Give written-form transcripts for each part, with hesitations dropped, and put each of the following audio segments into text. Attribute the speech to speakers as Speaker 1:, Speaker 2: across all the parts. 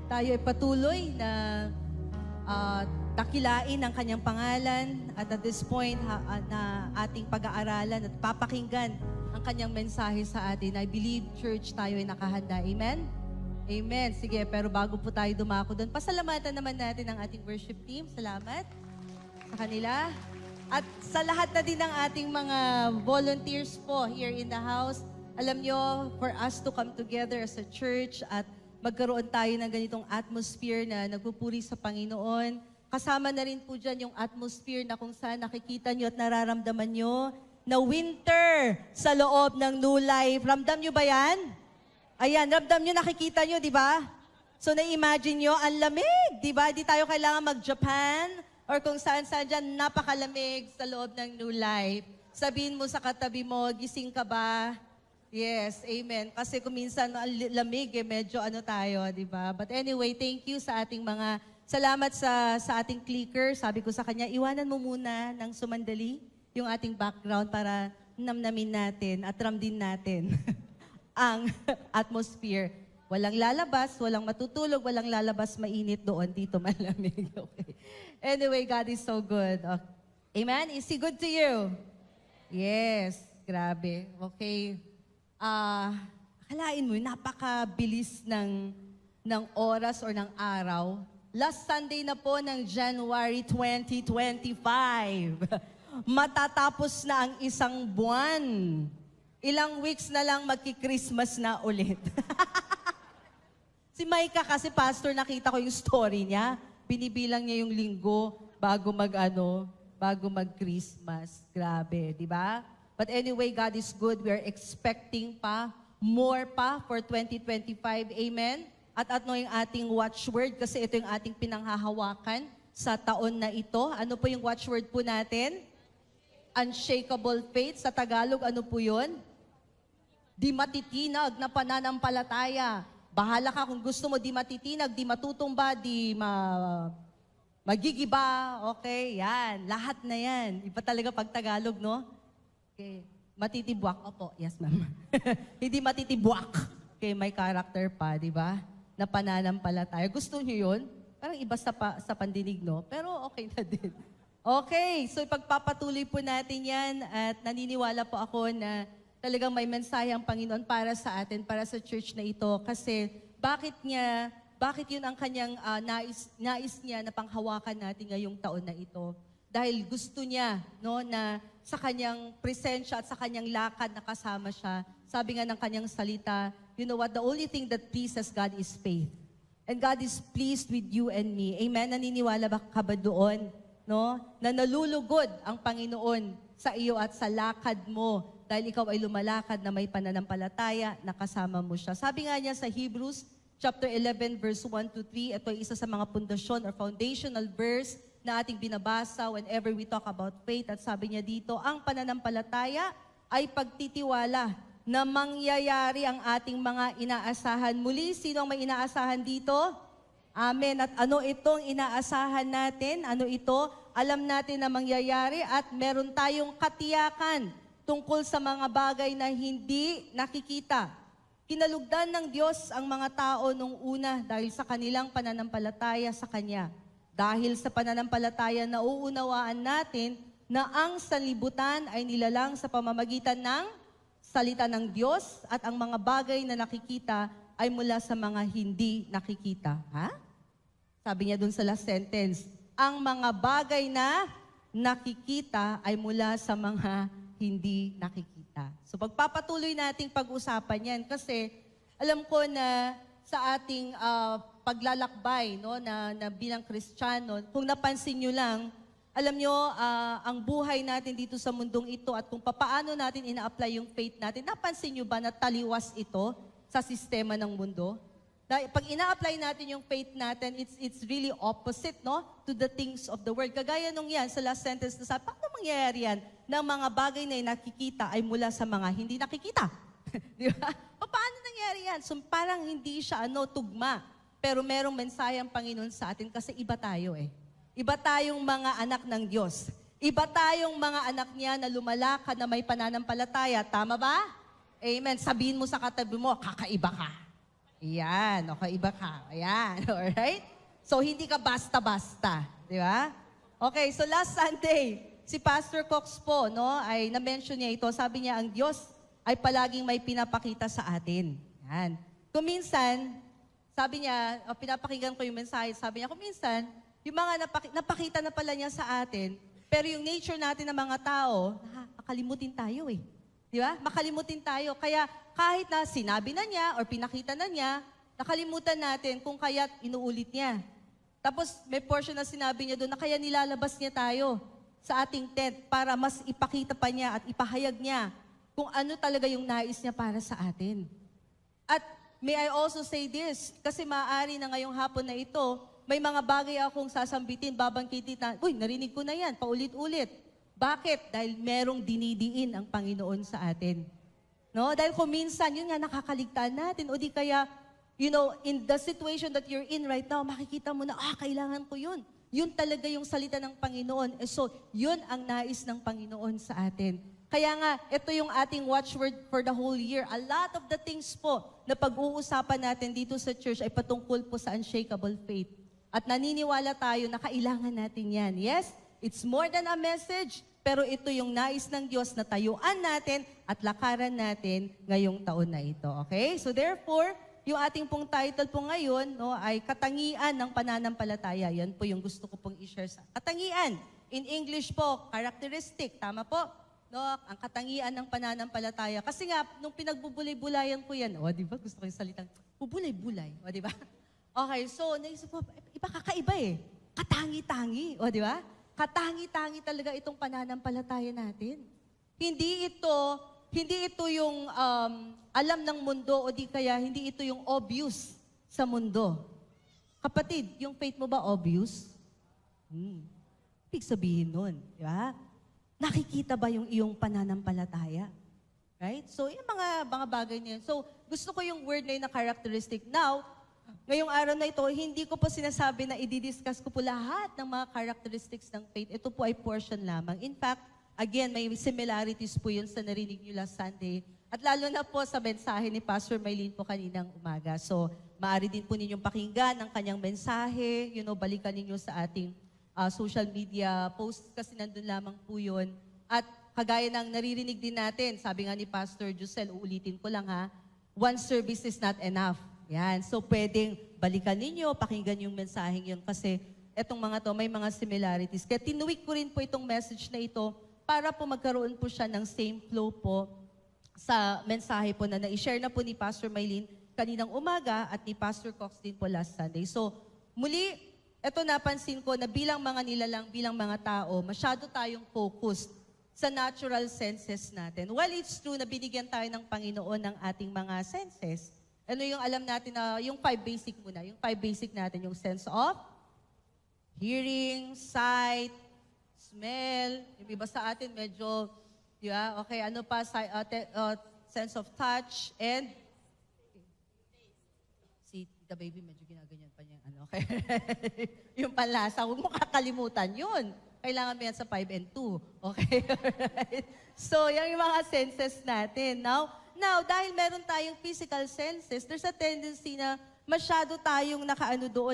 Speaker 1: Tayo ay patuloy na dakilain ang kanyang pangalan at at this point na ating pag-aaralan at papakinggan ang kanyang mensahe sa atin. I believe, church, tayo ay nakahanda. Amen? Amen. Sige, pero bago po tayo dumako doon, pasalamatan naman natin ang ating worship team. Salamat sa kanila. At sa lahat na din ng ating mga volunteers po here in the house, alam nyo, for us to come together as a church at magkaroon tayo ng ganitong atmosphere na nagpupuri sa Panginoon. Kasama na rin po dyan yung atmosphere na kung saan nakikita nyo at nararamdaman nyo na winter sa loob ng New Life. Ramdam nyo ba yan? Ayan, ramdam nyo, nakikita nyo, di ba? So na-imagine nyo, ang lamig, di ba? Di tayo kailangan mag-Japan or kung saan-saan dyan, napakalamig sa loob ng New Life. Sabihin mo sa katabi mo, gising ka ba? Yes, amen. Kasi kung minsan lamig, medyo tayo, di ba? But anyway, thank you sa ating salamat sa ating clicker. Sabi ko sa kanya, iwanan mo muna ng sumandali yung ating background para namnamin natin at ramdin natin ang atmosphere. Walang lalabas, walang matutulog, walang lalabas mainit doon, dito malamig. Okay. Anyway, God is so good. Okay. Amen? Is He good to you? Yes, grabe. Okay. Akalain mo, napakabilis ng oras or ng araw. Last Sunday na po ng January 2025. Matatapos na ang isang buwan. Ilang weeks na lang magki-Christmas na ulit. Si Micah kasi, pastor, nakita ko yung story niya. Binibilang niya yung linggo bago mag-Christmas. Grabe, di ba? But anyway, God is good. We are expecting more for 2025. Amen? At ano yung ating watchword? Kasi ito yung ating pinanghahawakan sa taon na ito. Ano po yung watchword po natin? Unshakable faith. Sa Tagalog, ano po yun? Di matitinag na pananampalataya. Bahala ka kung gusto mo di matitinag, di matutumba, magigiba. Okay, yan. Lahat na yan. Iba talaga pag Tagalog, no? Okay. Matitibwak. Opo, yes ma'am. Hindi matitibwak. Okay, may character pa, di ba? Na pananampalataya. Gusto niyo yun? Parang iba sa pandinig, no? Pero okay na din. Okay, so ipagpapatuloy po natin yan at naniniwala po ako na talagang may mensahe ang Panginoon para sa atin, para sa church na ito. Kasi bakit yun ang kanyang nais niya na panghawakan natin ngayong taon na ito? Dahil gusto niya, no, na sa kanyang presensya at sa kanyang lakad na kasama siya. Sabi nga ng kanyang salita, you know what, the only thing that pleases God is faith. And God is pleased with you and me. Amen? Naniniwala ka ba doon? No? Na nalulugod ang Panginoon sa iyo at sa lakad mo dahil ikaw ay lumalakad na may pananampalataya na kasama mo siya. Sabi nga niya sa Hebrews chapter 11 verse 1 to 3, ito ay isa sa mga pundasyon or foundational verse na ating binabasa whenever we talk about faith. At sabi niya dito, ang pananampalataya ay pagtitiwala na mangyayari ang ating mga inaasahan. Muli, sino ang may inaasahan dito? Amen. At ano itong inaasahan natin? Ano ito? Alam natin na mangyayari at meron tayong katiyakan tungkol sa mga bagay na hindi nakikita. Kinalugdan ng Diyos ang mga tao nung una dahil sa kanilang pananampalataya sa Kanya. Dahil sa pananampalataya, nauunawaan natin na ang sanlibutan ay nilalang sa pamamagitan ng salita ng Diyos at ang mga bagay na nakikita ay mula sa mga hindi nakikita. Ha? Sabi niya dun sa last sentence, ang mga bagay na nakikita ay mula sa mga hindi nakikita. So pagpapatuloy nating pag-usapan yan kasi alam ko na sa ating paglalakbay, no, na bilang Kristiyano, kung napansin nyo lang, alam nyo, ang buhay natin dito sa mundong ito at kung paano natin ina-apply yung faith natin, napansin nyo ba na taliwas ito sa sistema ng mundo? Dahil pag ina-apply natin yung faith natin, it's really opposite, no, to the things of the world. Kagaya nung yan, sa last sentence na sabi, paano mangyayari yan ng mga bagay na nakikita ay mula sa mga hindi nakikita? Di ba? Paano nangyari yan? So parang hindi siya tugma. Pero merong mensahe ang Panginoon sa atin kasi iba tayo eh. Iba tayong mga anak ng Diyos. Iba tayong mga anak niya na lumalakad na may pananampalataya. Tama ba? Amen. Sabihin mo sa katabi mo, kakaiba ka. Ayan, okay, iba ka. Ayan, alright? So, hindi ka basta-basta, di ba? Okay, so last Sunday, si Pastor Cox po, no, ay na-mention niya ito. Sabi niya, ang Diyos ay palaging may pinapakita sa atin. Yan. Kung minsan, sabi niya, pinapakinggan ko yung mensahe, sabi niya, kung minsan, yung mga napakita na pala niya sa atin, pero yung nature natin ng mga tao, nakakalimutin tayo eh. Di ba? Makalimutin tayo. Kaya kahit na sinabi na niya or pinakita na niya, nakalimutan natin kung kaya't inuulit niya. Tapos may portion na sinabi niya doon na kaya nilalabas niya tayo sa ating tent para mas ipakita pa niya at ipahayag niya kung ano talaga yung nais niya para sa atin. At may I also say this, kasi maaari na ngayong hapon na ito, may mga bagay akong sasambitin, babangkitin na, uy, narinig ko na yan, paulit-ulit. Bakit? Dahil merong dinidiin ang Panginoon sa atin. No? Dahil kung minsan, yun nga, nakakaligtaan natin. O di kaya, you know, in the situation that you're in right now, makikita mo na, kailangan ko yun. Yun talaga yung salita ng Panginoon. So, yun ang nais ng Panginoon sa atin. Kaya nga, ito yung ating watchword for the whole year. A lot of the things po na pag-uusapan natin dito sa church ay patungkol po sa unshakable faith. At naniniwala tayo na kailangan natin yan. Yes, it's more than a message. Pero ito yung nais ng Diyos na tayuan natin at lakaran natin ngayong taon na ito. Okay? So therefore, yung ating pong title po ngayon no, ay Katangian ng Pananampalataya. Yan po yung gusto ko pong i-share sa katangian. In English po, characteristic. Tama po? No, ang katangian ng pananampalataya. Kasi nga, nung pinagbubulay-bulayan ko yan, di ba? Gusto ko yung salitang, bubulay-bulay. Di ba? Okay, so naisip ko, iba kakaiba eh. Katangi-tangi. Di ba? Katangi-tangi talaga itong pananampalataya natin. Hindi ito yung alam ng mundo o di kaya hindi ito yung obvious sa mundo. Kapatid, yung faith mo ba obvious? Ibig sabihin nun, di ba? Nakikita ba yung iyong pananampalataya? Right? So, yung mga bagay niya. So, gusto ko yung word na yun na characteristic. Now, ngayong araw na ito, hindi ko po sinasabi na i-discuss ko po lahat ng mga characteristics ng faith. Ito po ay portion lamang. In fact, again, may similarities po yun sa narinig nyo last Sunday. At lalo na po sa mensahe ni Pastor Maylene po kaninang umaga. So, maaari din po ninyong pakinggan ang kanyang mensahe. Balikan ninyo sa ating social media posts kasi nandun lamang po yun. At kagaya ng naririnig din natin, sabi nga ni Pastor Jusel, uulitin ko lang ha, one service is not enough. Yan. So, pwedeng balikan ninyo, pakinggan yung mensaheng yun kasi etong mga to may mga similarities. Kaya tinuwik ko rin po itong message na ito para po magkaroon po siya ng same flow po sa mensahe po na na-share na po ni Pastor Maylene kaninang umaga at ni Pastor Cox din po last Sunday. So, muli, eto napansin ko na bilang mga nilalang, bilang mga tao, masyado tayong focused sa natural senses natin. Well, it's true na binigyan tayo ng Panginoon ng ating mga senses. Ano yung alam natin na, yung 5 basic muna. Yung 5 basic natin, yung sense of hearing, sight, smell. Yung iba sa atin medyo, okay, ano pa, sense of touch, and si Tita Baby medyo ginaganyan pa niya. Okay? Yung panlasa, huwag mo kakalimutan yun. Kailangan mo yan sa 5 and 2. Okay? Alright? So, yung mga senses natin. Now, dahil meron tayong physical senses, there's a tendency na masyado tayong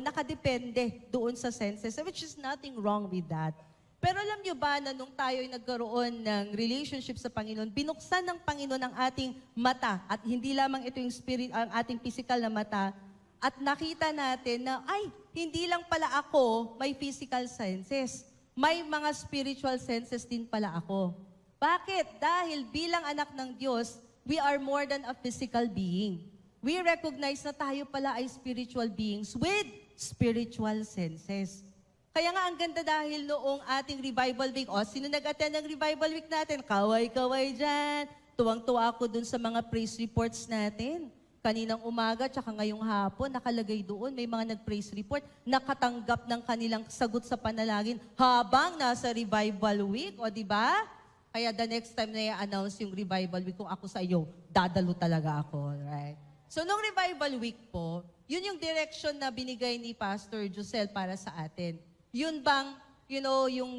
Speaker 1: nakadepende doon sa senses, which is nothing wrong with that. Pero alam nyo ba na nung tayo ay nagkaroon ng relationship sa Panginoon, binuksan ng Panginoon ang ating mata, at hindi lamang ito yung ang ating physical na mata, at nakita natin na, hindi lang pala ako may physical senses. May mga spiritual senses din pala ako. Bakit? Dahil bilang anak ng Diyos, we are more than a physical being. We recognize na tayo pala ay spiritual beings with spiritual senses. Kaya nga ang ganda dahil noong ating revival week, sino nag-attend ng revival week natin? Kaway-kaway dyan. Tuwang-tuwa ako dun sa mga praise reports natin. Kaninang umaga, tsaka ngayong hapon, nakalagay doon, may mga nag-praise report, nakatanggap ng kanilang sagot sa panalangin habang nasa revival week, di ba? Kaya the next time na i-announce yung revival week, kung ako sa iyo, dadalo talaga ako, right? So, nung revival week po, yun yung direction na binigay ni Pastor Jusel para sa atin. Yun bang,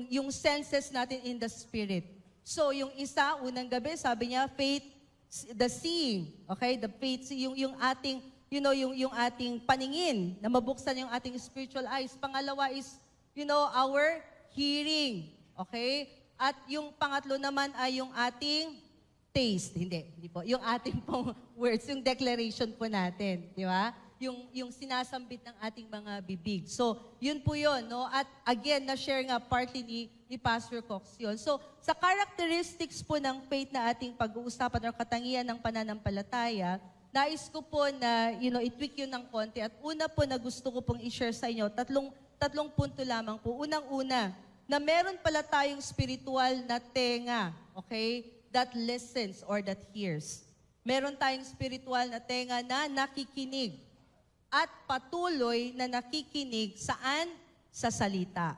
Speaker 1: yung senses natin in the spirit. So, yung isa, unang gabi, sabi niya, faith, the seeing, okay? The faith, yung ating yung ating paningin, na mabuksan yung ating spiritual eyes. Pangalawa is, our hearing. Okay? At yung pangatlo naman ay yung ating taste. Hindi po. Yung ating pong words, yung declaration po natin. Di ba? Yung sinasambit ng ating mga bibig. So, yun po yun, no? At again, na-share nga partly ni Pastor Cox yun. So, sa characteristics po ng faith na ating pag-uusapan or katangian ng pananampalataya, nais ko po na, i-tweak yun ng konti. At una po na gusto ko pong i-share sa inyo, tatlong punto lamang po. Unang-una, na meron pala tayong spiritual na tenga, okay? That listens or that hears. Meron tayong spiritual na tenga na nakikinig at patuloy na nakikinig saan? Sa salita.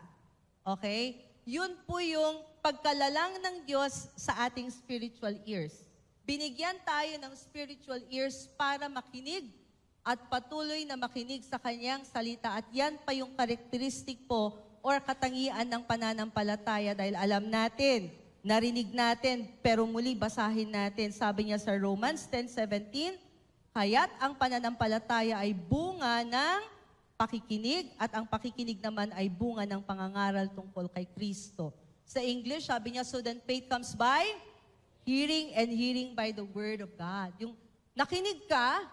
Speaker 1: Okay? Yun po yung pagkalalang ng Diyos sa ating spiritual ears. Binigyan tayo ng spiritual ears para makinig at patuloy na makinig sa kanyang salita. At yan pa yung karakteristik po or katangian ng pananampalataya dahil alam natin, narinig natin, pero muli basahin natin. Sabi niya sa Romans 10:17, kaya't ang pananampalataya ay bunga ng pakikinig at ang pakikinig naman ay bunga ng pangangaral tungkol kay Kristo. Sa English, sabi niya, so then faith comes by hearing and hearing by the Word of God. Yung nakinig ka,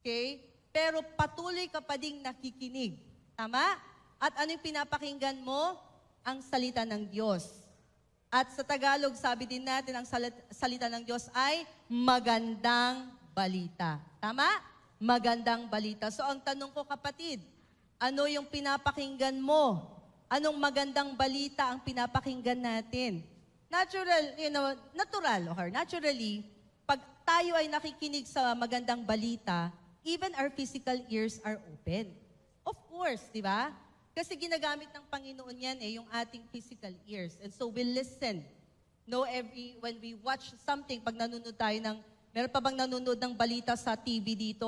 Speaker 1: okay, pero patuloy ka pa ding nakikinig. Tama? At ano yung pinapakinggan mo? Ang salita ng Diyos. At sa Tagalog, sabi din natin, ang salita ng Diyos ay magandang balita. Tama? Magandang balita. So ang tanong ko, kapatid, ano yung pinapakinggan mo? Anong magandang balita ang pinapakinggan natin? Naturally, pag tayo ay nakikinig sa magandang balita, even our physical ears are open. Of course, di ba? Kasi ginagamit ng Panginoon yan yung ating physical ears. And so we listen. When we watch something, pag nanonood tayo meron pa bang nanonood ng balita sa TV dito?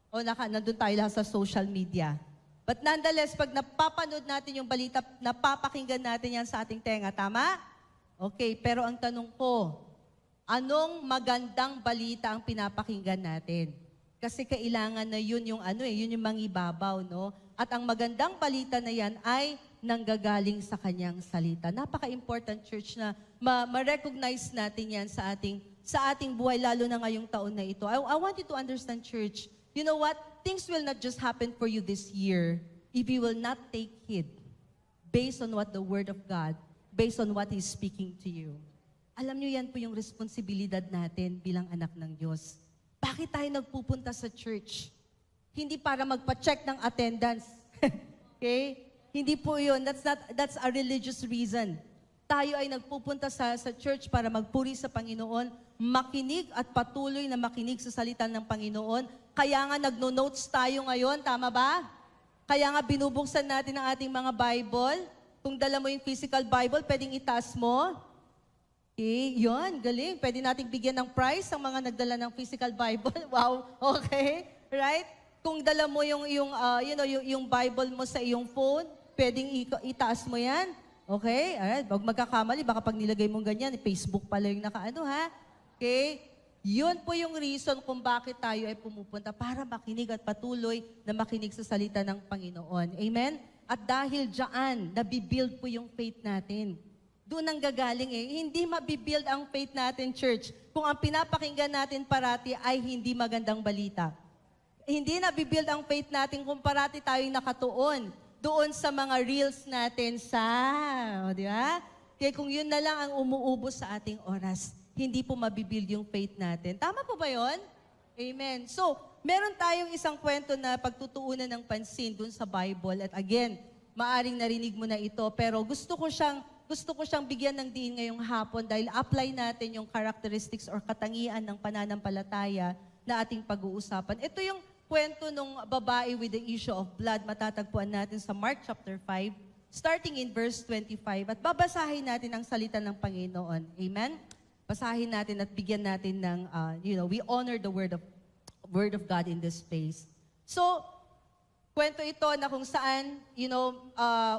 Speaker 1: O nandun tayo lahat sa social media? But nonetheless, pag napapanood natin yung balita, napapakinggan natin yan sa ating tenga. Tama? Okay, pero ang tanong ko, anong magandang balita ang pinapakinggan natin? Kasi kailangan na yun yung yun yung mangibabaw, no? At ang magandang balita na yan ay nanggagaling sa kanyang salita. Napaka-important, church, na ma-recognize natin yan sa ating buhay, lalo na ngayong taon na ito. I want you to understand, church, you know what? Things will not just happen for you this year if you will not take heed based on what the Word of God, based on what He's speaking to you. Alam niyo yan po yung responsibilidad natin bilang anak ng Diyos. Bakit tayo nagpupunta sa church? Hindi para magpa-check ng attendance. Okay? Hindi po yun. That's a religious reason. Tayo ay nagpupunta sa church para magpuri sa Panginoon, makinig at patuloy na makinig sa salita ng Panginoon. Kaya nga nagno-notes tayo ngayon, tama ba? Kaya nga binubuksan natin ang ating mga Bible. Kung dala mo yung physical Bible, pwedeng itaas mo. Okay, yun, galing. Pwede nating bigyan ng prize ang mga nagdala ng physical Bible. Wow, okay, right? Kung dala mo yung Bible mo sa iyong phone, pwedeng itaas mo yan. Okay, alright. Huwag magkakamali, baka pag nilagay mong ganyan, Facebook pala yung ha? Okay? Yun po yung reason kung bakit tayo ay pumupunta para makinig at patuloy na makinig sa salita ng Panginoon. Amen? At dahil dyan, nabibuild po yung faith natin. Doon ang gagaling Hindi mabibuild ang faith natin, church, kung ang pinapakinggan natin parati ay hindi magandang balita. Hindi nabibuild ang faith natin kung parati tayong nakatuon doon sa mga reels natin di ba? Kaya kung yun na lang ang umuubos sa ating oras, hindi po mabibuild yung faith natin. Tama po ba yun? Amen. So, meron tayong isang kwento na pagtutuunan ng pansin doon sa Bible. At again, maaring narinig mo na ito, pero gusto ko siyang bigyan ng diin ngayong hapon dahil apply natin yung characteristics or katangian ng pananampalataya na ating pag-uusapan. Ito yung kwento ng babae with the issue of blood. Matatagpuan natin sa Mark chapter 5, starting in verse 25. At babasahin natin ang salita ng Panginoon. Amen? Basahin natin at bigyan natin ng, we honor the word of God in this space. So, kwento ito na kung saan,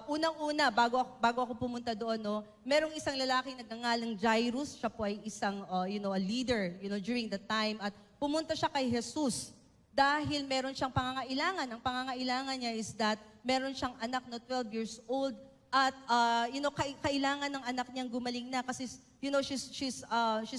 Speaker 1: unang-una, bago ako pumunta doon, merong isang lalaki nagngangalang Jairus. Siya po ay isang, a leader, during the time. At pumunta siya kay Jesus dahil meron siyang pangangailangan. Ang pangangailangan niya is that meron siyang anak na 12 years old at kailangan ng anak niyang gumaling na kasi she's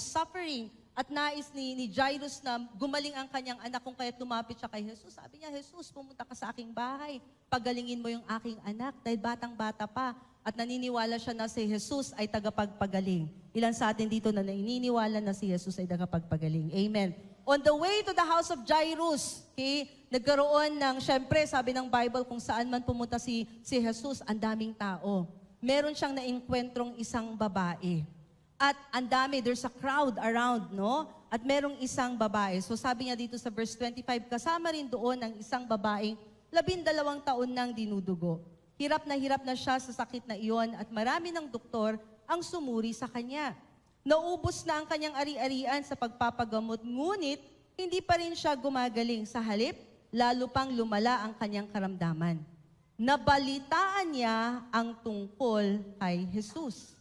Speaker 1: suffering at nais ni Jairus na gumaling ang kanyang anak kung kaya't lumapit siya kay Jesus. Sabi niya, Jesus, pumunta ka sa aking bahay. Pagalingin mo yung aking anak dahil batang-bata pa. At naniniwala siya na si Jesus ay tagapagpagaling. Ilan sa atin dito na naniniwala na si Jesus ay tagapagpagaling. Amen. On the way to the house of Jairus, okay, nagkaroon ng, syempre, sabi ng Bible, kung saan man pumunta si Jesus, ang daming tao. Meron siyang naengkwentrong isang babae. At ang dami, there's a crowd around, no? At merong isang babae. So sabi niya dito sa verse 25, kasama rin doon ang isang babaeng 12 taon nang dinudugo. Hirap na siya sa sakit na iyon at marami ng doktor ang sumuri sa kanya. Naubos na ang kanyang ari-arian sa pagpapagamot, ngunit hindi pa rin siya gumagaling. Sa halip, lalo pang lumala ang kanyang karamdaman. Nabalitaan niya ang tungkol kay Jesus.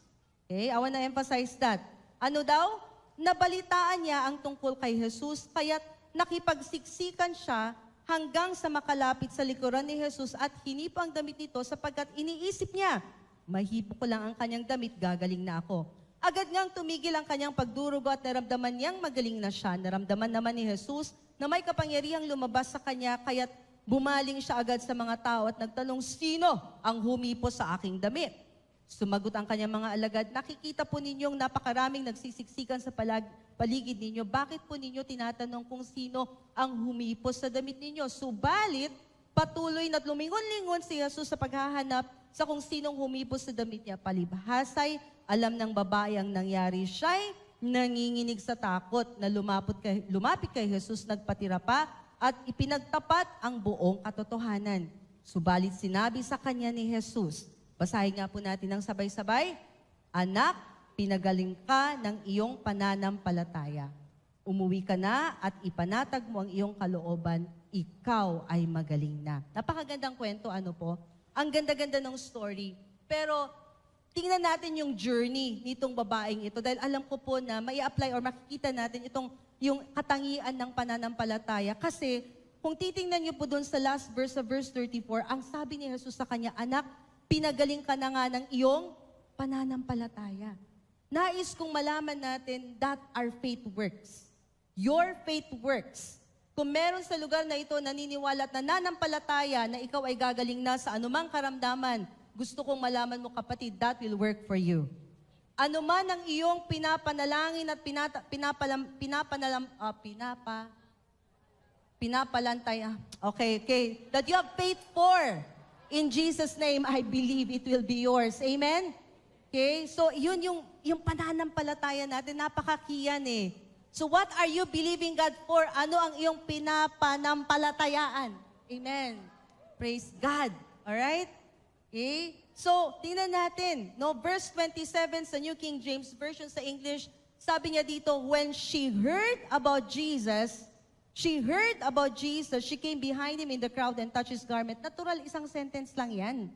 Speaker 1: Okay, I want to emphasize that. Ano daw? Nabalitaan niya ang tungkol kay Jesus, kaya't nakipagsiksikan siya hanggang sa makalapit sa likuran ni Jesus at hinipo ang damit nito sapagkat iniisip niya, mahipo ko lang ang kanyang damit, gagaling na ako. Agad ngang tumigil ang kanyang pagdurugo at naramdaman niyang magaling na siya. Naramdaman naman ni Jesus na may kapangyarihang lumabas sa kanya, kaya't bumaling siya agad sa mga tao at nagtanong, sino ang humipo sa aking damit? Sumagot ang kanyang mga alagad, nakikita po ninyong napakaraming nagsisiksikan sa paligid ninyo. Bakit po ninyo tinatanong kung sino ang humipos sa damit ninyo? Subalit, patuloy na lumingon-lingon si Jesus sa paghahanap sa kung sinong humipos sa damit niya. Palibhasay, alam ng babae ang nangyari. Siya'y nanginginig sa takot na lumapit kay Jesus, nagpatira pa at ipinagtapat ang buong katotohanan. Subalit sinabi sa kanya ni Jesus, basahin nga po natin ng sabay-sabay, anak, pinagaling ka ng iyong pananampalataya. Umuwi ka na at ipanatag mo ang iyong kalooban, ikaw ay magaling na. Napakagandang kwento, ano po? Ang ganda-ganda ng story. Pero tingnan natin yung journey nitong babaeng ito dahil alam ko po na may apply or makikita natin yung katangian ng pananampalataya. Kasi kung titingnan niyo po doon sa last verse, sa verse 34, ang sabi ni Jesus sa kanya, anak, pinagaling ka na nga ng iyong pananampalataya. Nais kong malaman natin that our faith works. Your faith works. Kung meron sa lugar na ito naniniwala at nananampalataya na ikaw ay gagaling na sa anumang karamdaman, gusto kong malaman mo kapatid, that will work for you. Ano man ang iyong pinapanalangin at pinapalantay, okay, that you have faith for, in Jesus' name, I believe it will be yours. Amen? Okay? So, yun yung pananampalataya natin, napakakiyan eh. So, what are you believing God for? Ano ang iyong pinapanampalatayaan? Amen. Praise God. Alright? Okay? So, tingnan natin. No, verse 27 sa New King James Version sa English, sabi niya dito, when she heard about Jesus, she came behind him in the crowd and touched his garment. Natural, isang sentence lang yan.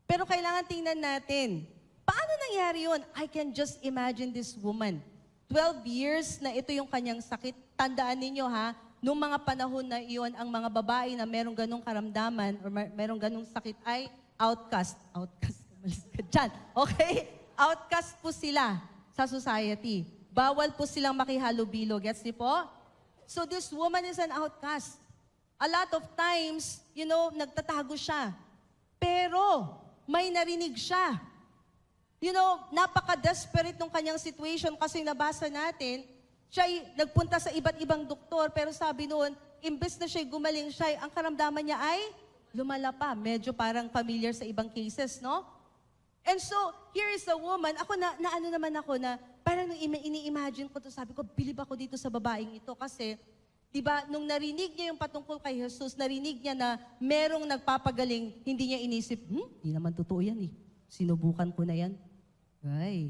Speaker 1: Pero kailangan tingnan natin, paano nangyari yun? I can just imagine this woman. 12 years na ito yung kanyang sakit. Tandaan ninyo ha, nung mga panahon na iyon, ang mga babae na merong ganong karamdaman or merong ganong sakit ay outcast. Outcast, malis ka dyan. Okay? Outcast po sila sa society. Bawal po silang makihalubilo. Gets niyo po? So this woman is an outcast. A lot of times, nagtatago siya. Pero, may narinig siya. Napaka-desperate ng kanyang situation kasi nabasa natin, siya nagpunta sa iba't ibang doktor, pero sabi noon, imbes na siya gumaling siya, ang karamdaman niya ay lumala pa. Medyo parang familiar sa ibang cases, no? And so, here is a woman, ako parang nung ini-imagine ko to, sabi ko, bilib ako dito sa babaeng ito kasi, di ba, nung narinig niya yung patungkol kay Jesus, narinig niya na merong nagpapagaling, hindi niya inisip, di naman totoo yan eh. Sinubukan ko na yan. Ay.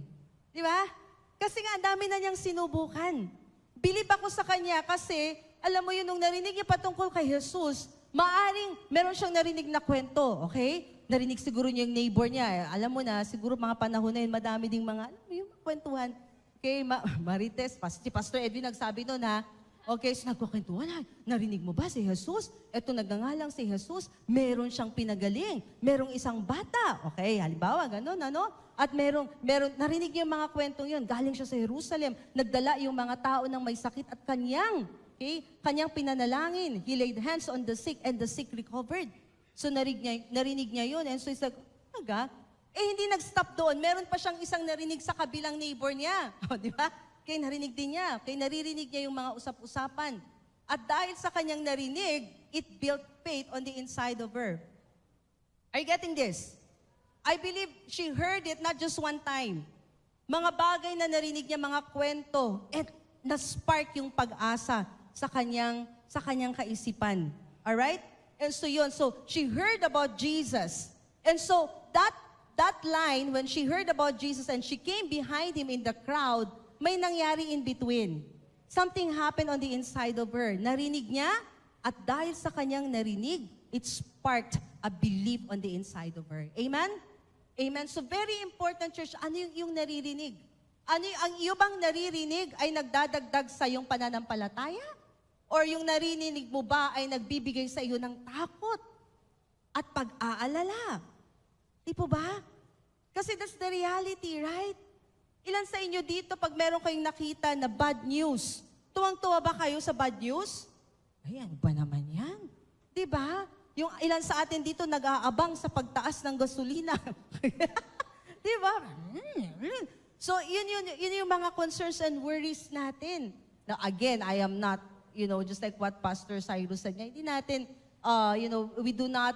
Speaker 1: Di ba? Kasi nga, ang dami na niyang sinubukan. Bilib ako sa kanya kasi, alam mo yun, nung narinig niya patungkol kay Jesus, maaring meron siyang narinig na kwento, okay? Narinig siguro niya yung neighbor niya. Alam mo na, siguro mga panahon na yun, madami ding mga, alam mo yung kwentuhan. Okay, Marites, si Pastor Edwin nagsabi noon ha, Okay, so nagkukwentuhan, "Ay, narinig mo ba si Jesus? Eto nagngangalang si Jesus, meron siyang pinagaling, merong isang bata." Okay, halimbawa, ganun, ano? At narinig niya yung mga kwentong yun. Galing siya sa Jerusalem, nagdala yung mga tao ng may sakit at kanyang pinanalangin. He laid hands on the sick and the sick recovered. So narinig niya yun. And so he's like, "Talaga?" Hindi nag-stop doon. Meron pa siyang isang narinig sa kabilang neighbor niya. O, di ba? Kaya narinig din niya. Kaya naririnig niya yung mga usap-usapan. At dahil sa kanyang narinig, it built faith on the inside of her. Are you getting this? I believe she heard it not just one time. Mga bagay na narinig niya, mga kwento, at na-spark yung pag-asa sa kanyang kaisipan. Alright? And so yun, so she heard about Jesus. And so that line, when she heard about Jesus and she came behind him in the crowd, may nangyari in between. Something happened on the inside of her. Narinig niya, at dahil sa kanyang narinig, it sparked a belief on the inside of her. Amen? Amen. So very important, church, ano yung naririnig? Ang iyo bang naririnig ay nagdadagdag sa iyong pananampalataya? Or yung naririnig mo ba ay nagbibigay sa iyo ng takot at pag-aalala? Di po ba? Kasi that's the reality, right? Ilan sa inyo dito, pag meron kayong nakita na bad news, tuwang-tuwa ba kayo sa bad news? Ay, ano ba naman yan? Di ba? Yung ilan sa atin dito nag-aabang sa pagtaas ng gasolina. Di ba? So, yun yung mga concerns and worries natin. Now, again, I am not, just like what Pastor Cyrus said, hindi natin, we do not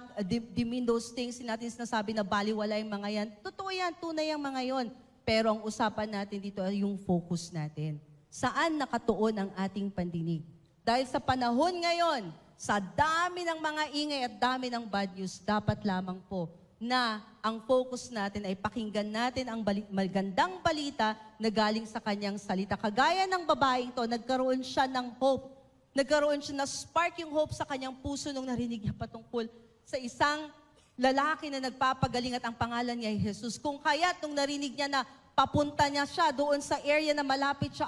Speaker 1: demean those things. Hindi natin sinasabi na baliwala yung mga yan. Totoo yan, tunay ang mga yon. Pero ang usapan natin dito ay yung focus natin. Saan nakatuon ang ating pandinig? Dahil sa panahon ngayon, sa dami ng mga ingay at dami ng bad news, dapat lamang po na ang focus natin ay pakinggan natin ang magandang balita na galing sa kanyang salita. Kagaya ng babaeng to, nagkaroon siya ng hope. Nagkaroon siya na spark yung hope sa kanyang puso nung narinig niya patungkol sa isang lalaki na nagpapagaling at ang pangalan niya ay Jesus. Kung kaya't nung narinig niya na papunta niya siya doon sa area na malapit siya,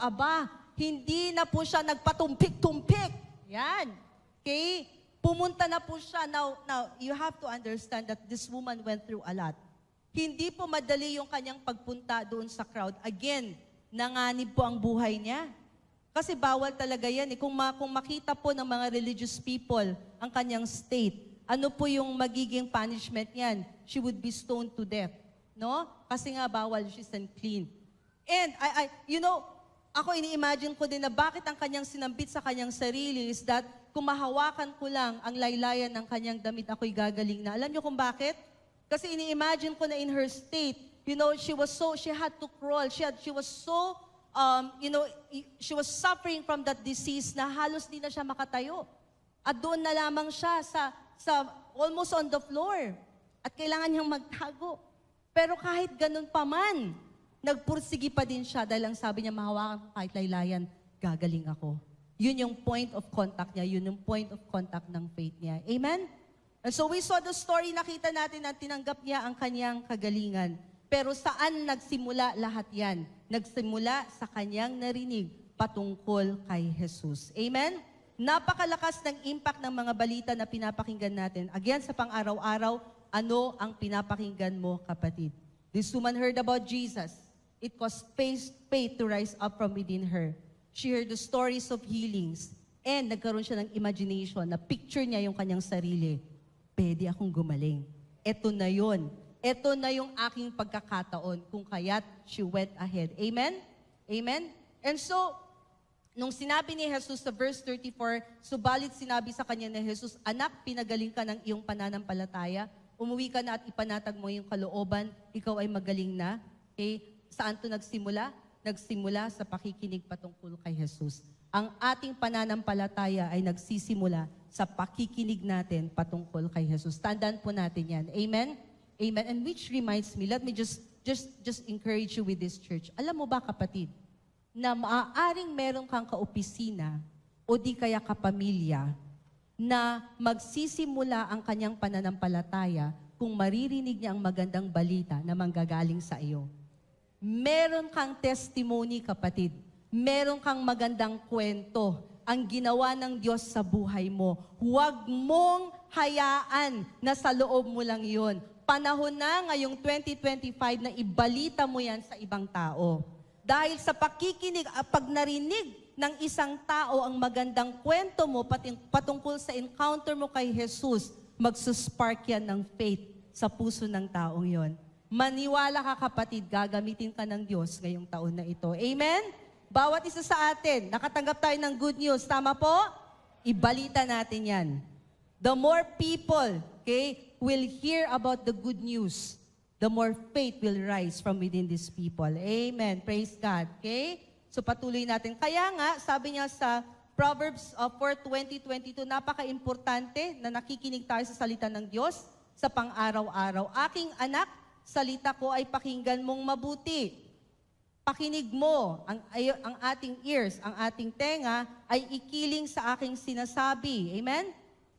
Speaker 1: hindi na po siya nagpatumpik-tumpik. Yan. Okay? Pumunta na po siya. Now, you have to understand that this woman went through a lot. Hindi po madali yung kanyang pagpunta doon sa crowd. Again, nanganib po ang buhay niya. Kasi bawal talaga yan. Kung makita po ng mga religious people ang kanyang state, ano po yung magiging punishment niyan? She would be stoned to death. No? Kasi nga bawal, she's unclean. And ako ini-imagine ko din na bakit ang kanyang sinambit sa kanyang sarili is that kung mahawakan ko lang ang laylayan ng kanyang damit, ako'y gagaling na. Alam niyo kung bakit? Kasi ini-imagine ko na in her state, she had to crawl. She was so, she was suffering from that disease na halos di na siya makatayo. At doon na lamang siya sa almost on the floor. At kailangan niyang magtago. Pero kahit ganun pa man, nagpursigi pa din siya dahil ang sabi niya, mahawakan ko kahit laylayan, gagaling ako. Yun yung point of contact niya, yun yung point of contact ng faith niya. Amen? And so we saw the story, nakita natin na tinanggap niya ang kanyang kagalingan. Pero saan nagsimula lahat yan? Nagsimula sa kanyang narinig patungkol kay Jesus. Amen? Napakalakas ng impact ng mga balita na pinapakinggan natin. Again, sa pang-araw-araw, ano ang pinapakinggan mo, kapatid? This woman heard about Jesus. It caused faith to rise up from within her. She heard the stories of healings. And nagkaroon siya ng imagination, na picture niya yung kanyang sarili. Pwede akong gumaling. Ito na yun. Ito na yung aking pagkakataon. Kung kaya't she went ahead. Amen? Amen? And so, nung sinabi ni Jesus sa verse 34, subalit sinabi sa kanya ni Jesus, anak, pinagaling ka ng iyong pananampalataya. Umuwi ka na at ipanatag mo yung kalooban. Ikaw ay magaling na. Okay? Saan to nagsimula? Nagsimula sa pakikinig patungkol kay Jesus. Ang ating pananampalataya ay nagsisimula sa pakikinig natin patungkol kay Jesus. Tandaan po natin yan. Amen? Amen. And which reminds me, let me just encourage you with this, church. Alam mo ba, kapatid, na maaaring meron kang kaopisina o di kaya kapamilya na magsisimula ang kanyang pananampalataya kung maririnig niya ang magandang balita na manggagaling sa iyo. Meron kang testimony, kapatid. Meron kang magandang kwento. ang ginawa ng Diyos sa buhay mo. Huwag mong hayaan na sa loob mo lang yun. Panahon na ngayong 2025 na ibalita mo yan sa ibang tao. Dahil sa pakikinig, pag narinig ng isang tao ang magandang kwento mo patungkol sa encounter mo kay Jesus, magsuspark yan ng faith sa puso ng taong yon. Maniwala ka kapatid, gagamitin ka ng Diyos ngayong taon na ito. Amen? Bawat isa sa atin, nakatanggap tayo ng good news. Tama po? Ibalita natin yan. The more people, okay, will hear about the good news, the more faith will rise from within these people. Amen. Praise God. Okay? So patuloy natin. Kaya nga, sabi niya sa Proverbs 4:20-22, napaka-importante na nakikinig tayo sa salita ng Diyos sa pang-araw-araw. Aking anak, salita ko ay pakinggan mong mabuti. Pakinig mo, ang ating ears, ang ating tenga, ay ikiling sa aking sinasabi. Amen?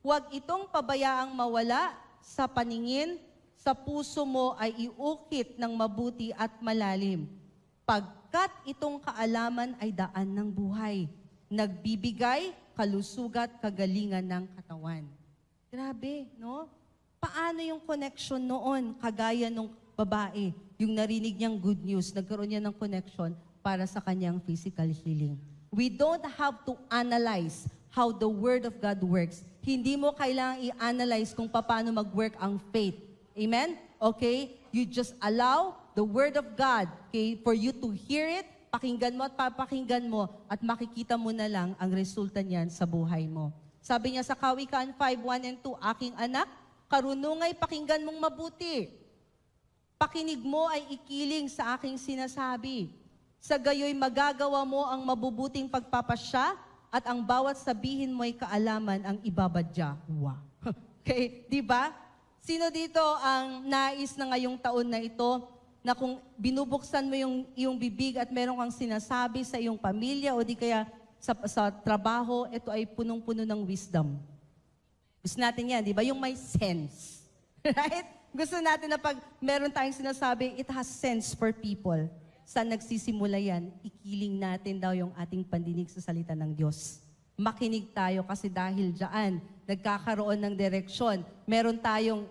Speaker 1: Huwag itong pabayaang mawala sa paningin, sa puso mo ay iukit ng mabuti at malalim. Pagkat itong kaalaman ay daan ng buhay, nagbibigay kalusugat kagalingan ng katawan. Grabe, no? Paano yung connection noon, kagaya nung babae, yung narinig niyang good news, nagkaroon niya ng connection para sa kanyang physical healing. We don't have to analyze how the Word of God works. Hindi mo kailangang i-analyze kung paano mag-work ang faith. Amen? Okay? You just allow the Word of God, okay, for you to hear it, pakinggan mo at papakinggan mo, at makikita mo na lang ang resulta niyan sa buhay mo. Sabi niya sa Kawikaan 5:1 and 2, aking anak, karunungay pakinggan mong mabuti. Pakinig mo ay ikiling sa aking sinasabi. Sa gayoy magagawa mo ang mabubuting pagpapasya at ang bawat sabihin mo ay kaalaman ang ibabadya. Wow. Okay, di ba? Sino dito ang nais na ngayong taon na ito na kung binubuksan mo yung iyong bibig at meron kang sinasabi sa iyong pamilya o di kaya sa trabaho, ito ay punong-puno ng wisdom. Gusto natin yan, di ba? Yung may sense. Right? Gusto natin na pag meron tayong sinasabi, it has sense for people. Saan nagsisimula yan? Ikiling natin daw yung ating pandinig sa salita ng Diyos. Makinig tayo kasi dahil dyan, nagkakaroon ng direksyon. Meron tayong,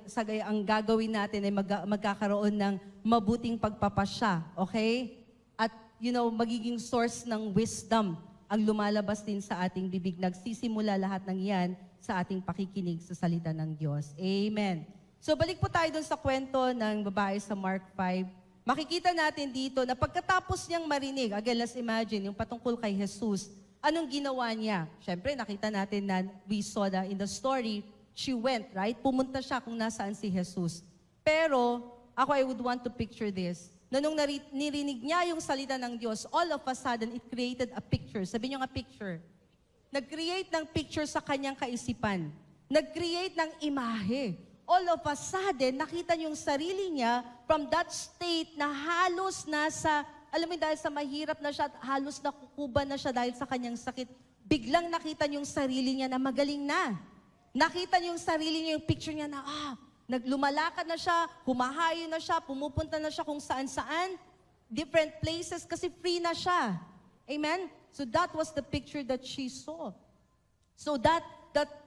Speaker 1: ang gagawin natin ay magkakaroon ng mabuting pagpapasya. Okay? At, magiging source ng wisdom ang lumalabas din sa ating bibig. Nagsisimula lahat ng yan sa ating pakikinig sa salita ng Diyos. Amen. So balik po tayo dun sa kwento ng babae sa Mark 5. Makikita natin dito na pagkatapos niyang marinig, again, let's imagine, yung patungkol kay Jesus, anong ginawa niya? Siyempre, nakita natin na we saw that in the story, she went, right? Pumunta siya kung nasaan si Jesus. Pero, I would want to picture this, na nung nirinig niya yung salita ng Diyos, all of a sudden, it created a picture. Sabi niyo nga picture. Nag-create ng picture sa kanyang kaisipan. Nag-create ng imahe. All of a sudden, nakita niyo yung sarili niya from that state na halos nasa, alam mo dahil sa mahirap na siya, halos nakukuba na siya dahil sa kanyang sakit, biglang nakita niyo yung sarili niya na magaling na. Nakita niyo yung sarili niya, yung picture niya na, naglumalakad na siya, humahayo na siya, pumupunta na siya kung saan-saan, different places kasi free na siya. Amen? So that was the picture that she saw. So that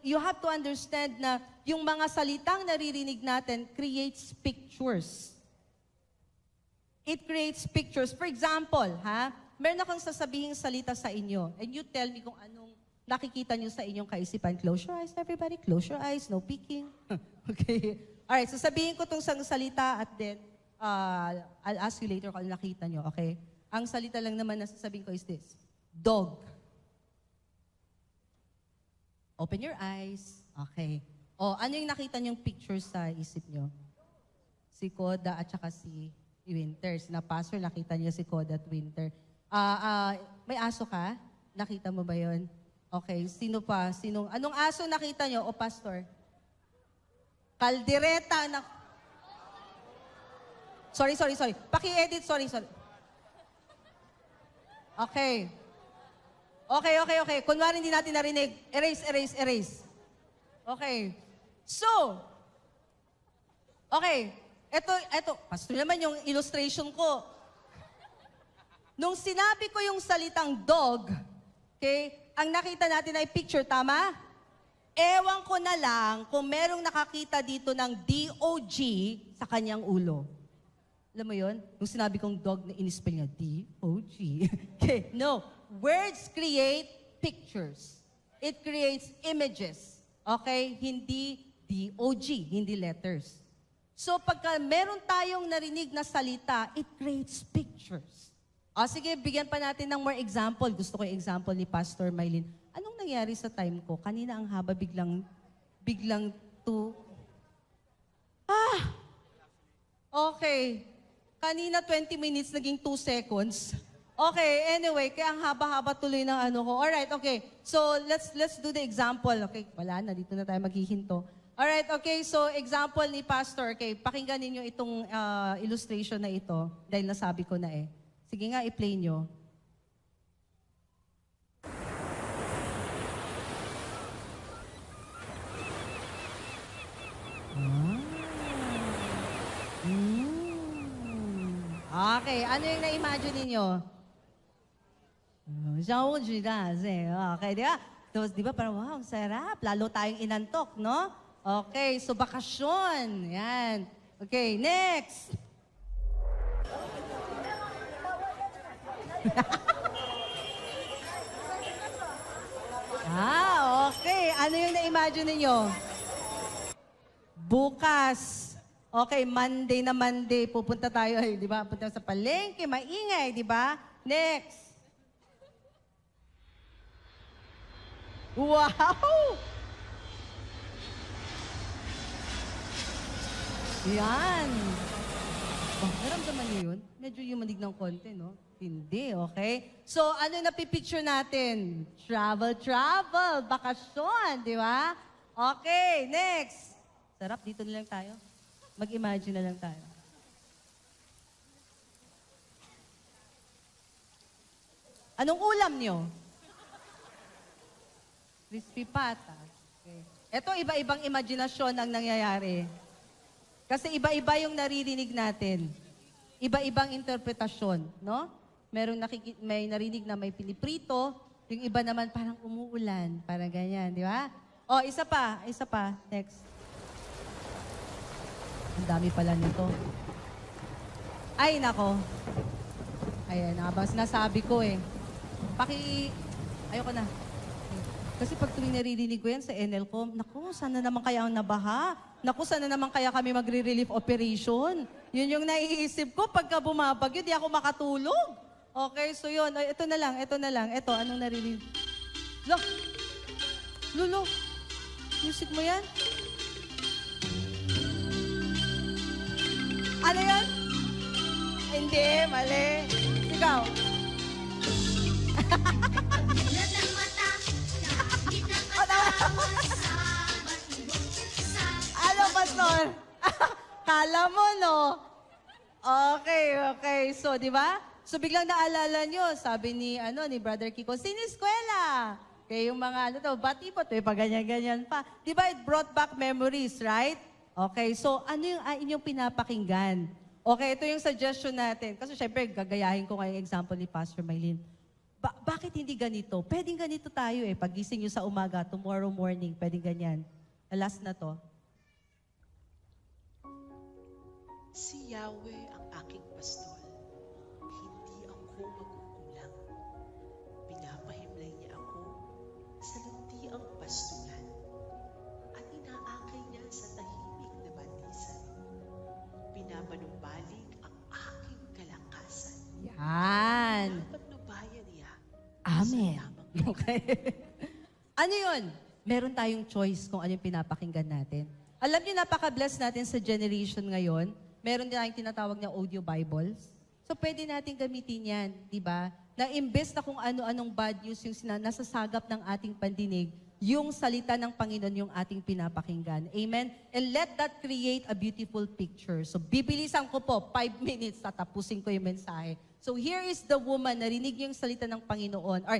Speaker 1: you have to understand na yung mga salitang naririnig natin creates pictures. It creates pictures. For example, meron akong sasabihing salita sa inyo, and you tell me kung anong nakikita nyo sa inyong kaisipan. Close your eyes, everybody. Close your eyes. No peeking. Okay. Alright, so sabihin ko itong salita at then I'll ask you later kung nakita nyo. Okay? Ang salita lang naman na sasabihin ko is this. Dog. Open your eyes. Okay. O, ano yung nakita niyong picture sa isip niyo? Si Koda at saka si Winter. Na pastor, nakita niyo si Koda at Winter. May aso ka? Nakita mo ba yon? Okay. Sino pa? Anong aso nakita niyo? O, pastor? Kaldereta. Sorry. Paki-edit. Sorry. Okay. Okay. Kunwari hindi natin narinig. Erase. Okay. So, okay. Ito, pastor naman yung illustration ko. Nung sinabi ko yung salitang dog, okay, ang nakita natin ay picture, tama? Ewan ko na lang kung merong nakakita dito ng DOG sa kanyang ulo. Alam mo yun? Yung sinabi kong dog na inispell niya, DOG. Okay, no. Words create pictures. It creates images. Okay? Hindi DOG, hindi letters. So pagka meron tayong narinig na salita, it creates pictures. O sige, bigyan pa natin ng more example. Gusto ko yung example ni Pastor Mylene. Anong nangyari sa time ko? Kanina ang haba biglang okay. Kanina 20 minutes, naging 2 seconds. Okay, anyway, kaya ang haba-haba tuloy ng ano ko. Alright, okay. So, let's do the example. Okay, wala na, dito na tayo maghihinto. Alright, okay, so example ni Pastor. Okay, pakinggan ninyo itong illustration na ito dahil nasabi ko na eh. Sige nga, i-play nyo. Okay, ano yung na-imagine ninyo? Okay, di ba? Tapos, di ba, parang, wow, sarap. Lalo tayong inantok, no? Okay, so bakasyon. Yan. Okay, next. Okay. Ano yung na-imagine ninyo? Bukas. Okay, Monday na Monday. Pupunta tayo, di ba? Punta sa palengke, maingay, di ba? Next. Wow! Yan. Oh, naramdaman niyo yun? Medyo yumanig ng konti, no? Hindi, okay? So, ano na pipicture natin? Travel, bakasyon, di ba? Okay, next. Sarap, dito na lang tayo. Mag-imagine na lang tayo. Anong ulam niyo? Crispy pata. Okay. Ito, iba-ibang imaginasyon ang nangyayari. Kasi iba-iba yung naririnig natin. Iba-ibang interpretasyon, no? May narinig na may piniprito, yung iba naman parang umuulan, parang ganyan, di ba? Oh, isa pa. Next. Ang dami pala nito. Ay, nako. Ayan, ba sinasabi ko eh. Ayoko na. Kasi pag tuwing naririnig ko yan sa NLCOM, naku, sana naman kaya ang nabaha? Naku, sana naman kaya kami magre-relief operation? Yun yung naiisip ko pagka bumabagyo, di ako makatulog. Okay, so yun. Ay, ito na lang. Ito, anong naririnig? Lulo, music mo yan? Ano yan? Hindi, mali. Ikaw. Ano, Pastor? Kala mo, no? Okay. So, di ba? So, biglang naalala nyo, sabi ni Brother Kiko, siniskwela. Okay, yung mga, batipot, pa ganyan-ganyan pa. Di ba, it brought back memories, right? Okay, so ano yung inyong pinapakinggan? Okay, ito yung suggestion natin. Kasi syempre, gagayahin ko ngayong example ni Pastor Mylene. Bakit hindi ganito? Pwedeng ganito tayo eh. Pagising nyo sa umaga, tomorrow morning, pwedeng ganyan. Last na to.
Speaker 2: Si Yahweh ang aking pastol. Hindi ako magkukulang. Pinapahimlay niya ako sa luntiang pastulan at inaakay niya sa tahimik na bandisan. Pinapanumbalik ang aking kalakasan.
Speaker 1: Yan.
Speaker 2: Pinapatnubayan niya.
Speaker 1: Amen.
Speaker 2: Sa lamang
Speaker 1: Okay. Ano yun? Meron tayong choice kung ano yung pinapakinggan natin. Alam niyo, napaka-bless natin sa generation ngayon. Meron din tayong tinatawag na audio Bibles. So, pwede natin gamitin yan, di ba? Na imbes na kung ano-anong bad news yung nasasagap ng ating pandinig, yung salita ng Panginoon yung ating pinapakinggan. Amen? And let that create a beautiful picture. So, bibilisan ko po, 5 minutes, tatapusin ko yung mensahe. So, here is the woman, narinig niya yung salita ng Panginoon, or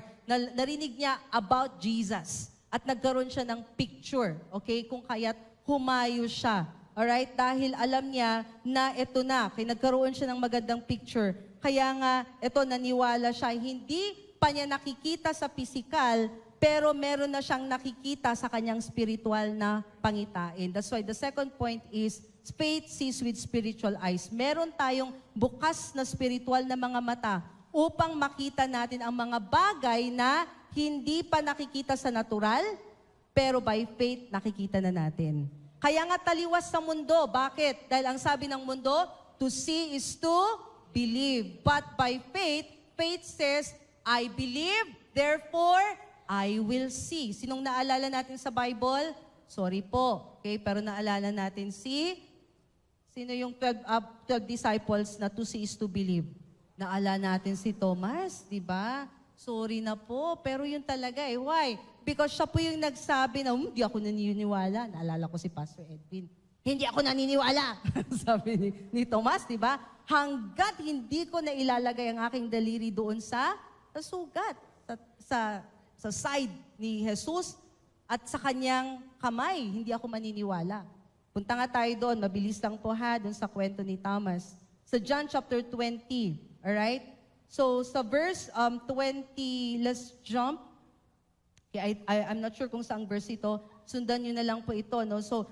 Speaker 1: narinig niya about Jesus, at nagkaroon siya ng picture, okay? Kung kaya't humayo siya. Alright? Dahil alam niya na ito na, kaya nagkaroon siya ng magandang picture. Kaya nga, ito, naniwala siya, hindi pa niya nakikita sa pisikal, pero meron na siyang nakikita sa kanyang spiritual na pangitain. That's why the second point is, faith sees with spiritual eyes. Meron tayong bukas na spiritual na mga mata upang makita natin ang mga bagay na hindi pa nakikita sa natural, pero by faith nakikita na natin. Kaya nga taliwas sa mundo. Bakit? Dahil ang sabi ng mundo, to see is to believe. But by faith, faith says, I believe, therefore, I will see. Sinong naalala natin sa Bible? Sorry po. Okay, pero naalala natin sino yung 12 disciples na to see is to believe? Naalala natin si Thomas, di ba? Sorry na po, pero yun talaga eh. Why? Because siya po yung nagsabi na, hindi ako naniniwala. Naalala ko si Pastor Edwin. Hindi ako naniniwala. Sabi ni Thomas, di ba? Hanggat hindi ko na ilalagay ang aking daliri doon sa sugat, sa side ni Jesus at sa kanyang kamay, hindi ako maniniwala. Punta nga tayo doon, mabilis lang po doon sa kwento ni Thomas. Sa John chapter 20, alright? So sa verse 20, let's jump. Okay, I'm not sure kung saang verse ito. Sundan nyo na lang po ito. No? So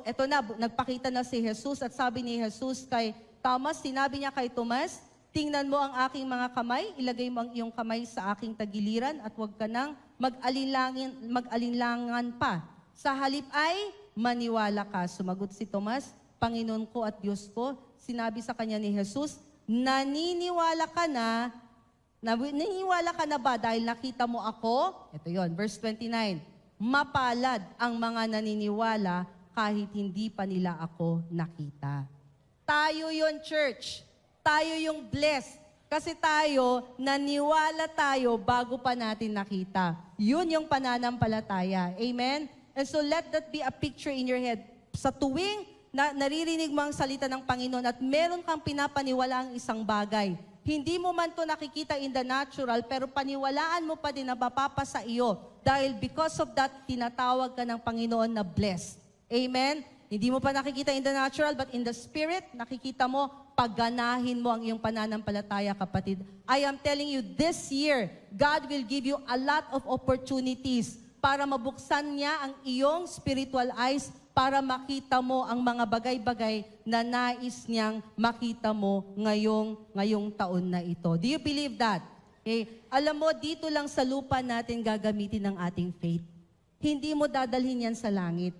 Speaker 1: eto na, nagpakita na si Jesus at sabi ni Jesus kay Thomas, sinabi niya kay Thomas, tingnan mo ang aking mga kamay, ilagay mo ang iyong kamay sa aking tagiliran at huwag ka nang mag-alinlangan pa. Sa halip ay maniwala ka. Sumagot si Thomas, Panginoon ko at Diyos ko. Sinabi sa kanya ni Jesus, naniniwala ka na ba dahil nakita mo ako? Ito yon, verse 29. Mapalad ang mga naniniwala kahit hindi pa nila ako nakita. Tayo yon, church. Tayo yung blessed. Kasi naniwala tayo bago pa natin nakita. Yun yung pananampalataya. Amen? And so let that be a picture in your head. Sa tuwing naririnig mo ang salita ng Panginoon at meron kang pinapaniwalaang isang bagay, hindi mo man to nakikita in the natural, pero paniwalaan mo pa din na mapapasa iyo. Dahil because of that, tinatawag ka ng Panginoon na blessed. Amen? Hindi mo pa nakikita in the natural, but in the spirit, nakikita mo, pagganahin mo ang iyong pananampalataya, kapatid. I am telling you, this year, God will give you a lot of opportunities para mabuksan niya ang iyong spiritual eyes para makita mo ang mga bagay-bagay na nais niyang makita mo ngayong taon na ito. Do you believe that? Okay. Alam mo, dito lang sa lupa natin gagamitin ang ating faith. Hindi mo dadalhin yan sa langit.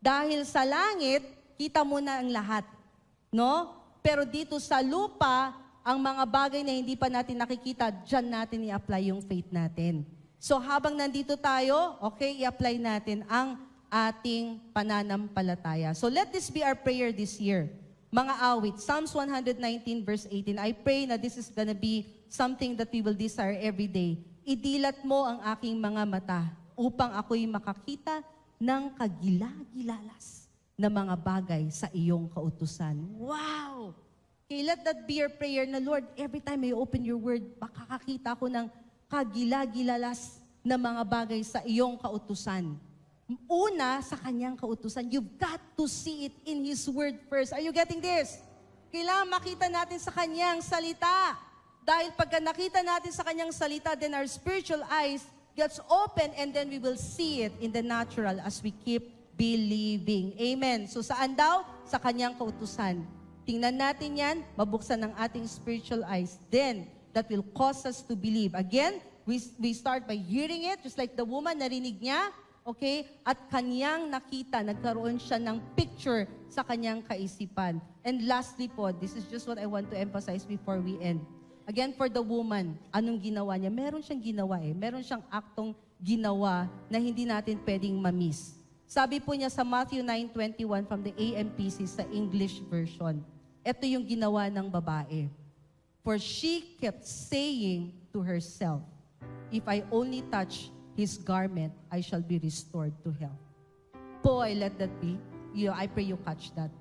Speaker 1: Dahil sa langit, kita mo na ang lahat. No? Pero dito sa lupa, ang mga bagay na hindi pa natin nakikita, dyan natin i-apply yung faith natin. So habang nandito tayo, okay, i-apply natin ang ating pananampalataya. So let this be our prayer this year. Mga awit, Psalms 119 verse 18, I pray na this is gonna be something that we will desire every day. Idilat mo ang aking mga mata upang ako'y makakita ng kagilagilalas na mga bagay sa iyong kautusan. Wow! Okay, let that be your prayer na, Lord, every time I open your word, makakakita ko ng kagilagilalas na mga bagay sa iyong kautusan. Una, sa kanyang kautusan. You've got to see it in His Word first. Are you getting this? Kailangan makita natin sa kanyang salita. Dahil pagka nakita natin sa kanyang salita, then our spiritual eyes gets open and then we will see it in the natural as we keep believing. Amen. So saan daw? Sa kanyang kautusan. Tingnan natin yan, mabuksan ang ating spiritual eyes. Then, that will cause us to believe. Again, we start by hearing it, just like the woman, narinig niya, okay? At kanyang nakita, nagkaroon siya ng picture sa kanyang kaisipan. And lastly po, this is just what I want to emphasize before we end. Again, for the woman, anong ginawa niya? Meron siyang ginawa Meron siyang aktong ginawa na hindi natin pwedeng ma-miss. Sabi po niya sa Matthew 9:21 from the AMPC sa English version, ito yung ginawa ng babae. For she kept saying to herself, if I only touch His garment, I shall be restored to health. Boy, let that be. I pray you catch that.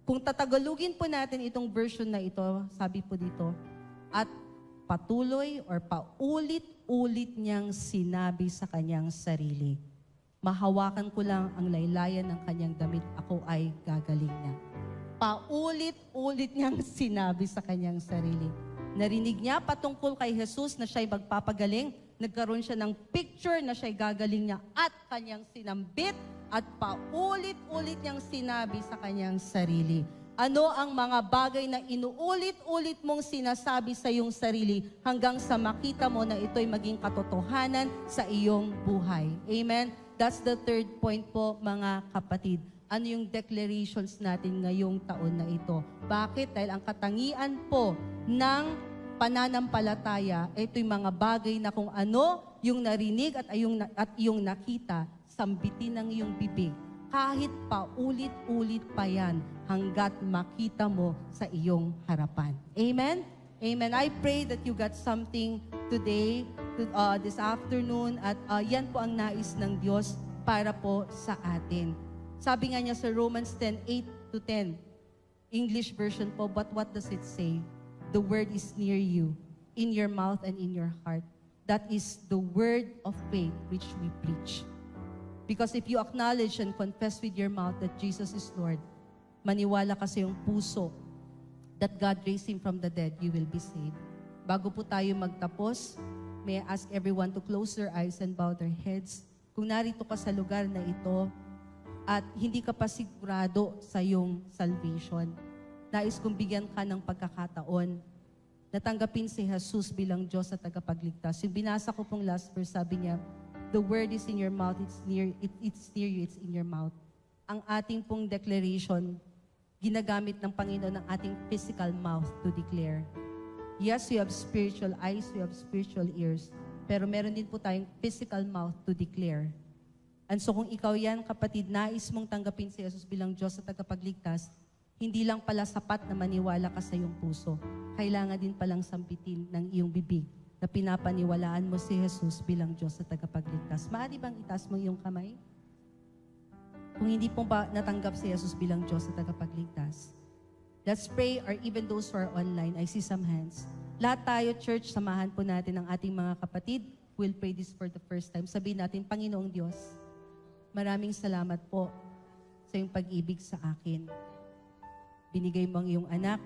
Speaker 1: Kung tatagalugin po natin itong version na ito, sabi po dito, at patuloy or paulit-ulit niyang sinabi sa kanyang sarili, mahawakan ko lang ang laylayan ng kanyang damit, ako ay gagaling na. Paulit-ulit niyang sinabi sa kanyang sarili. Narinig niya patungkol kay Jesus na siya'y magpapagaling. Nagkaroon siya ng picture na siya'y gagaling niya at kanyang sinambit at paulit-ulit niyang sinabi sa kanyang sarili. Ano ang mga bagay na inuulit-ulit mong sinasabi sa iyong sarili hanggang sa makita mo na ito'y maging katotohanan sa iyong buhay? Amen? That's the third point po, mga kapatid. Ano yung declarations natin ngayong taon na ito? Bakit? Dahil ang katangian po ng pananampalataya, ito'y mga bagay na kung ano yung narinig at yung nakita, sambitin ng iyong bibig. Kahit paulit-ulit pa yan hanggat makita mo sa iyong harapan. Amen? Amen. I pray that you got something today, this afternoon, at yan po ang nais ng Diyos para po sa atin. Sabi nga niya sa Romans 10:8-10, English version po, but what does it say? The word is near you, in your mouth and in your heart. That is the word of faith which we preach. Because if you acknowledge and confess with your mouth that Jesus is Lord, maniwala ka sa iyong puso that God raised Him from the dead, you will be saved. Bago po tayo magtapos, may I ask everyone to close their eyes and bow their heads. Kung narito ka sa lugar na ito at hindi ka pa sigurado sa iyong salvation, nais kong bigyan ka ng pagkakataon na tanggapin si Jesus bilang Diyos at tagapagligtas. Yung binasa ko pong last verse, sabi niya, the word is in your mouth, it's near you, it's in your mouth. Ang ating pong declaration, ginagamit ng Panginoon ng ating physical mouth to declare. Yes, we have spiritual eyes, we have spiritual ears, pero meron din po tayong physical mouth to declare. And so kung ikaw yan, kapatid, nais mong tanggapin si Jesus bilang Diyos at tagapagligtas, hindi lang pala sapat na maniwala ka sa iyong puso. Kailangan din palang sampitin ng iyong bibig na pinapaniwalaan mo si Jesus bilang Diyos at tagapagligtas. Maaari bang itaas mo iyong kamay? Kung hindi po ba natanggap si Jesus bilang Diyos at tagapagligtas, let's pray, or even those who are online, I see some hands. Lahat tayo, church, samahan po natin ang ating mga kapatid. We'll pray this for the first time. Sabihin natin, Panginoong Diyos, maraming salamat po sa iyong pag-ibig sa akin. Binigay mo ang iyong anak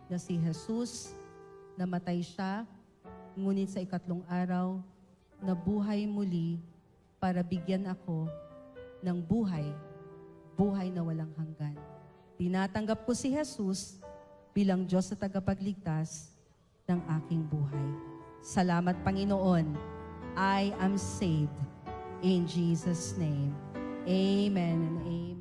Speaker 1: na si Jesus, namatay siya, ngunit sa ikatlong araw, nabuhay muli para bigyan ako ng buhay, buhay na walang hanggan. Tinatanggap ko si Jesus bilang Diyos at tagapagligtas ng aking buhay. Salamat, Panginoon. I am saved. In Jesus' name. Amen and amen.